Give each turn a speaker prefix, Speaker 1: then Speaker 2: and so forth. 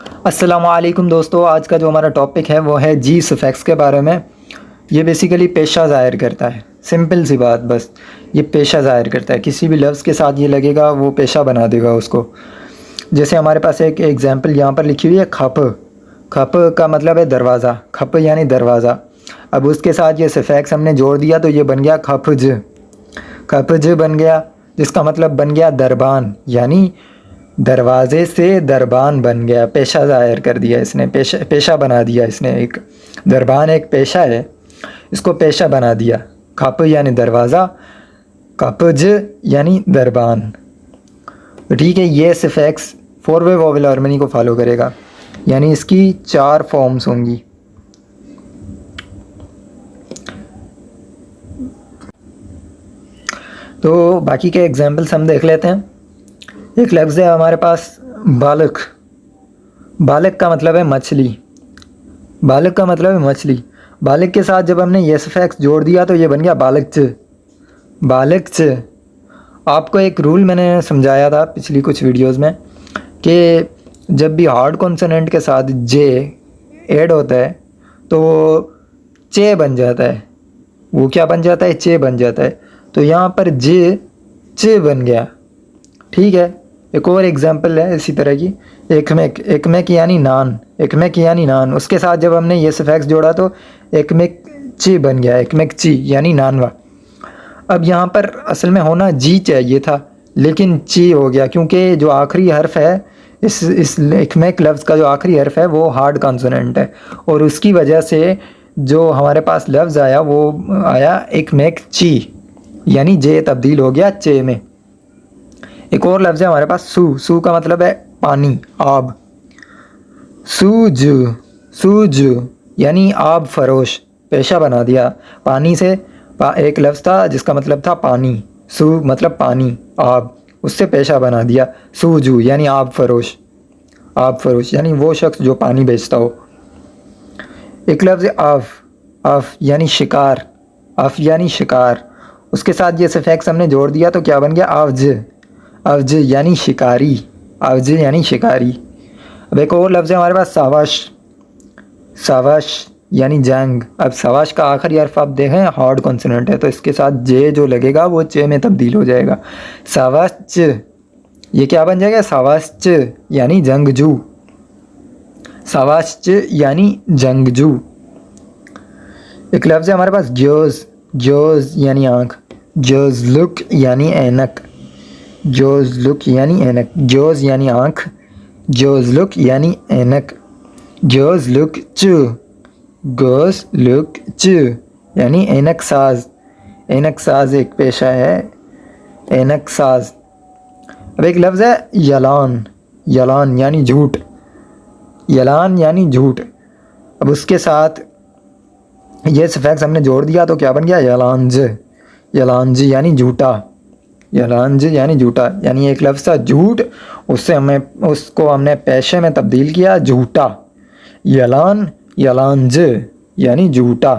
Speaker 1: अस्सलामुअलैकुम दोस्तों, आज का जो हमारा टॉपिक है वो है जी सफिक्स के बारे में। ये बेसिकली पेशा ज़ाहिर करता है। सिंपल सी बात, बस ये पेशा ज़ाहिर करता है। किसी भी लफ्ज़ के साथ ये लगेगा वो पेशा बना देगा उसको। जैसे हमारे पास एक एग्जांपल यहाँ पर लिखी हुई है, खप। खप का मतलब है दरवाज़ा, खप यानी दरवाज़ा। अब उसके साथ ये सफिक्स हमने जोड़ दिया तो ये बन गया खपज। खपज बन गया, जिसका मतलब बन गया दरबान, यानी दरवाज़े से दरबान बन गया। पेशा ज़ाहिर कर दिया इसने, पेशा बना दिया इसने। एक दरबान एक पेशा है, इसको पेशा बना दिया। खप यानी दरवाज़ा, कपज यानी दरबान। ठीक है, ये सफिक्स 4 वे वोवेल हार्मनी को फॉलो करेगा, यानी इसकी 4 फॉर्म्स होंगी। तो बाकी के एग्जाम्पल्स हम देख लेते हैं। एक लफ्ज़ है हमारे पास बालक। बालक का मतलब है मछली। बालक का मतलब है मछली। बालक के साथ जब हमने ये सफिक्स जोड़ दिया तो ये बन गया बालकच। बालकच। आपको एक रूल मैंने समझाया था पिछली कुछ वीडियोस में कि जब भी हार्ड कॉन्सोनेंट के साथ जे ऐड होता है तो चे बन जाता है। वो क्या बन जाता है? चे बन जाता है। तो यहाँ पर जे चे बन गया। ठीक है, एक और एग्जांपल है इसी तरह की, एकमेक। एकमेक यानी नान, एकमेक यानी नान। उसके साथ जब हमने ये सफिक्स जोड़ा तो एकमेक ची बन गया, एकमेक ची यानी नानवा। अब यहाँ पर असल में होना जी चाहिए था, लेकिन ची हो गया, क्योंकि जो आखिरी हर्फ है इस एकमेक लफ्ज़ का, जो आखिरी हर्फ है वो हार्ड कॉन्सोनेंट है, और उसकी वजह से जो हमारे पास लफ्ज़ आया वो आया एकमेक ची, यानी जे तब्दील हो गया चे में। एक और लफ्ज़ है हमारे पास सू। सू का मतलब है पानी, आब। सूज, सूज यानी आब फरोश, पेशा बना दिया। पानी से एक लफ्ज़ था जिसका मतलब था पानी, सू मतलब पानी, आब, उससे पेशा बना दिया सूजू यानी आब फरोश। आब फरोश यानी वो शख्स जो पानी बेचता हो। एक लफ्ज़ है आफ। आफ यानी शिकार, आफ यानी शिकार। उसके साथ ये सफिक्स हमने जोड़ दिया तो क्या बन गया? आवज। अवज यानी शिकारी, अवज यानी शिकारी। अब एक और लफ्ज़ है हमारे पास सावाश। सावाश यानी जंग। अब सावाश का आखिरी हर्फ आप देखें हार्ड कॉन्सोनेंट है, तो इसके साथ जे जो लगेगा वो चे में तब्दील हो जाएगा। सावाच, ये क्या बन जाएगा? सावाच यानी जंगजू। सावाच यानी जंगजू। एक लफ्ज़ है हमारे पास ग्योज। ग्योज यानी आँख। ग्योज लुक यानी ऐनक। जोज लुक यानी ऐनक। जोज यानी आँख, जोज लुक यानी ऐनक। जोज लुक चु, गोज लुक चु यानी ऐनक साज। ऐनक साज एक पेशा है, ऐनक साज। अब एक लफ्ज़ है यलान। यलान यानी झूठ। यलान यानी झूठ। अब उसके साथ ये सफिक्स हमने जोड़ दिया तो क्या बन गया? यलांज। यलांज यानी झूठा। यलांज यानी झूठा, यानी एक लफ्ज़ था झूठ, उसको हमने पेशे में तब्दील किया झूठा। यलान, यलांज यानी झूठा।